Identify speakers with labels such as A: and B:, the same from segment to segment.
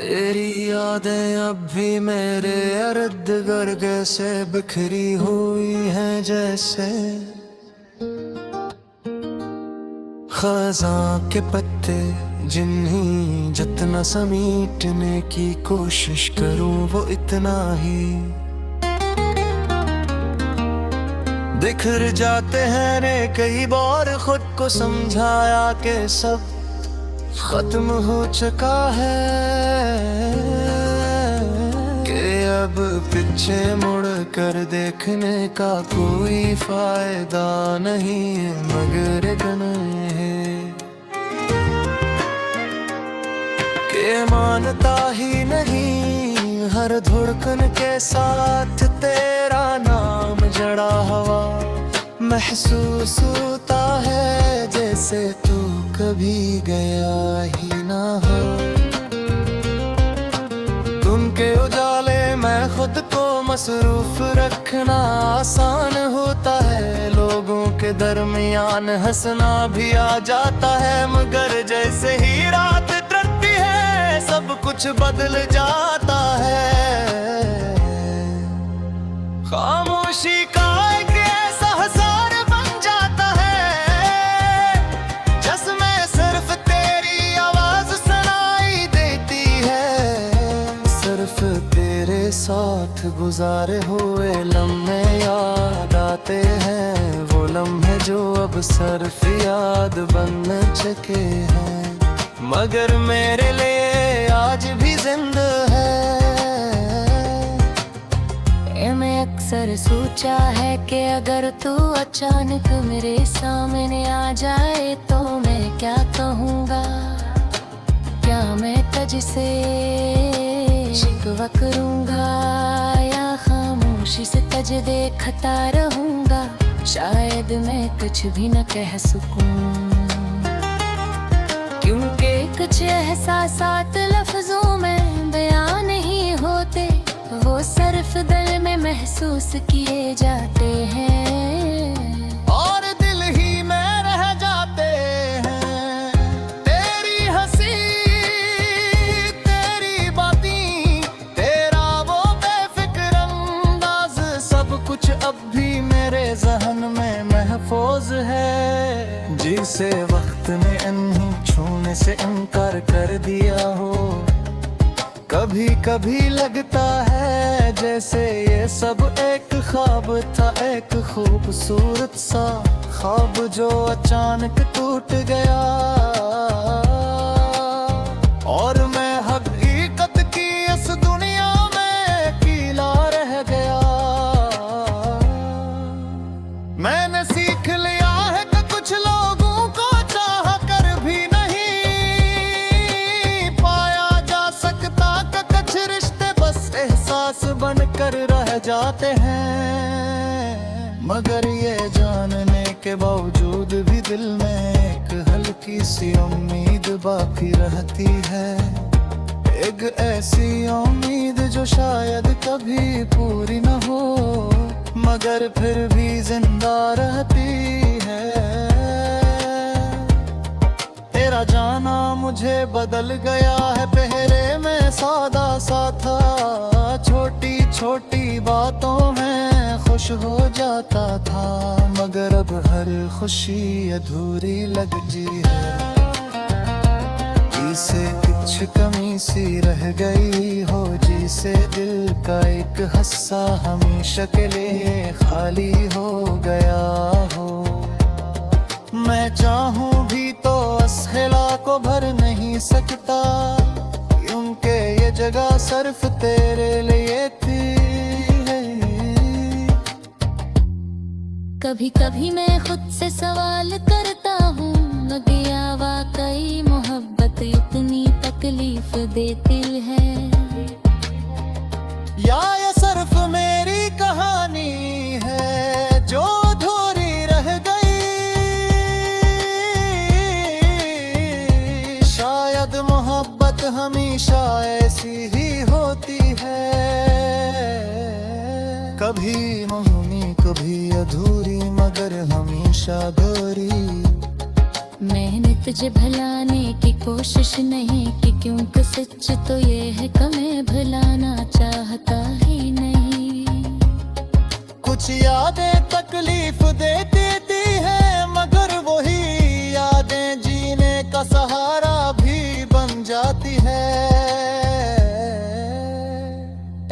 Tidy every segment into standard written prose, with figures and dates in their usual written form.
A: तेरी यादें अब भी मेरे इर्द गिर्द से बिखरी हुई हैं, जैसे खज़ां के पत्ते जिन्हें जितना समेटने की कोशिश करूं वो इतना ही बिखर जाते हैं रे। कई बार खुद को समझाया कि सब खत्म हो चुका है, कि अब पीछे मुड़ कर देखने का कोई फायदा नहीं है, मगर इतना है कि मानता ही नहीं हर धड़कन के साथ तेरा नाम जड़ा हुआ महसूस होता है, जैसे तू कभी गया ही ना हो। तुम के उजाले में खुद को मसरूफ रखना आसान होता है, लोगों के दरमियान हंसना भी आ जाता है, मगर जैसे ही रात उतरती है सब कुछ बदल जाता है। खामोशी का एक ऐसा हज़ार बन जाता है, जिसमें सिर्फ तेरी आवाज सुनाई देती है। सिर्फ तेरे साथ गुजारे हुए लम्हे याद आते हैं, वो लम्हे जो अब सिर्फ याद बन चुके हैं, मगर मेरे लिए आज भी जिंदा है।
B: मैं अक्सर सोचा है कि अगर तू अचानक मेरे सामने आ जाए तो मैं क्या कहूँगा, क्या मैं तुझसे शिकवा करूँगा या खामोशी से तुझे देखता रहूँगा। शायद मैं कुछ भी न कह सकूँ, क्योंकि कुछ एहसासात लफ्जों में बयां नहीं होते, वो सिर्फ दिल में महसूस किए जाते हैं
A: और दिल ही में रह जाते हैं। तेरी हंसी, तेरी बातें, तेरा वो बेफिक्र अंदाज, सब कुछ अब भी मेरे ज़हन में महफूज है। जिसे वक्त ने इन्हीं छूने से इनकार कर दिया हो, कभी कभी लगता है जैसे ये सब एक ख्वाब था, एक खूबसूरत सा ख्वाब जो अचानक टूट गया, और मैं हकीकत की इस दुनिया में अकेला रह गया। मैंने सीख लिया है कि कुछ लोगों को चाह कर भी बनकर रह जाते हैं, मगर ये जानने के बावजूद भी दिल में एक हल्की सी उम्मीद बाकी रहती है, एक ऐसी उम्मीद जो शायद कभी पूरी न हो, मगर फिर भी जिंदा रहती है। तेरा जाना मुझे बदल गया है, पहले मैं सादा सा था, छोटी छोटी बातों में खुश हो जाता था, मगर अब हर खुशी अधूरी लगती है। जिसे कुछ कमी सी रह गई हो, जिसे दिल का एक हिस्सा हमेशा के लिए खाली हो गया हो। मैं चाहूं भी तो इस खिला को भर नहीं सकता, क्योंकि ये जगह सिर्फ तेरे लिए थी।
B: कभी कभी मैं खुद से सवाल करता हूँ, क्या वाकई मोहब्बत इतनी तकलीफ देती है,
A: या ये सिर्फ मेरी कहानी है जो अधूरी रह गई। शायद मोहब्बत हमेशा ऐसी ही होती है, कभी महीनी कभी अधूरी, मगर हमेशा दोहरी।
B: मैंने तुझे भुलाने की कोशिश नहीं की, क्योंकि सच तो ये है कि मैं भुलाना चाहता ही नहीं।
A: कुछ यादें तकलीफ देती है, मगर वही यादें जीने का सहारा भी बन जाती है।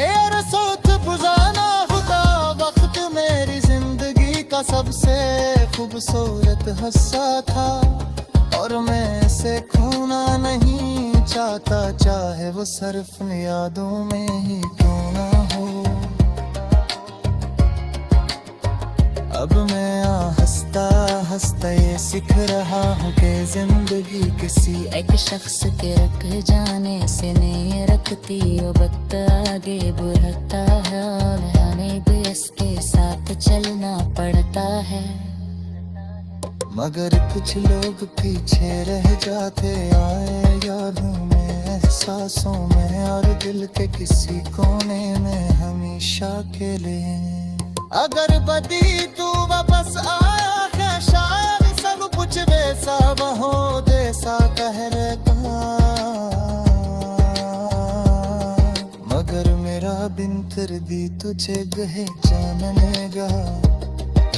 A: यार सोच बुझाना खुदा वक्त मेरी जिंदगी का सबसे खूबसूरत हिस्सा था, और मैं इसे खोना नहीं चाहता, चाहे वो सिर्फ यादों में ही क्यों ना हो। अब मैं हंसता हंसता ये सीख रहा हूँ कि जिंदगी किसी
B: एक शख्स के रख जाने से नहीं रखती, वो वक्त आगे बढ़ता है और हमें भी इसके साथ चलना पड़ता है।
A: मगर कुछ लोग पीछे रह जाते आए यादों में, एहसासों में, और दिल के किसी कोने में हमेशा के लिए। अगर बदी तू वापस आया है, शायद सब कुछ वैसा हो जैसा कह रहा, मगर मेरा बिन भी तुझे गहे जाननेगा।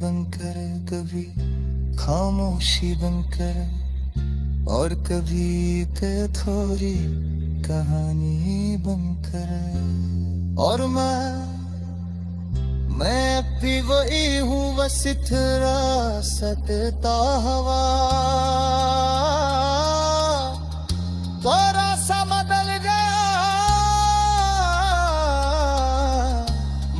A: बनकर कभी खामोशी बनकर, और कभी एक थोड़ी कहानी बनकर। और मैं भी वही हूँ, बस इतना सतता हवा, थोड़ा सा बदल गया,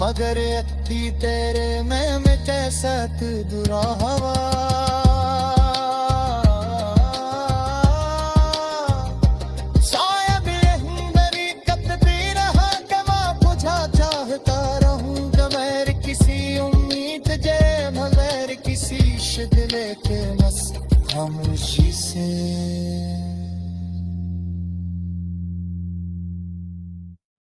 A: मगर अति तेरे में कैसा तू दुरा हवा। शायद यही मेरी तकदीर है कि मैं बुझा चाहता रहूंगा, मेरी किसी उम्मीद जे मगर किसी शिदले के मस खामोशी से।